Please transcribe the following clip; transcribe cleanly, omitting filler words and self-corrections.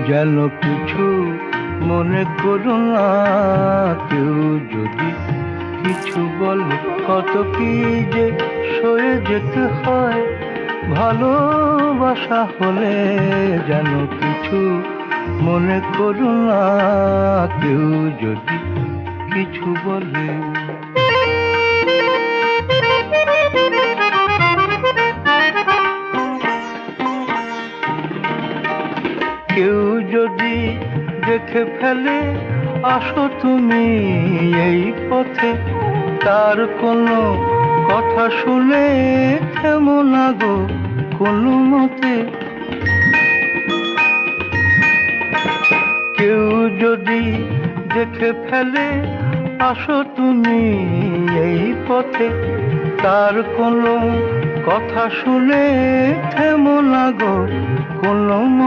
যেন কিছু মনে করো না। কেউ যদি কিছু বলে কত কি যে সয়ে যেতে হয়। ভালোবাসা হলে যেন কিছু মনে করো না। কেউ যদি কিছু বলে। কেউ যদি দেখে ফেলে আসো তুমি এই পথে, তার কোনো কথা শুনে থেমো না গো কোনো মতে। কেউ যদি দেখে ফেলে আসো তুমি এই পথে, তার কোনো কথা শুনে থেমো না গো কোনো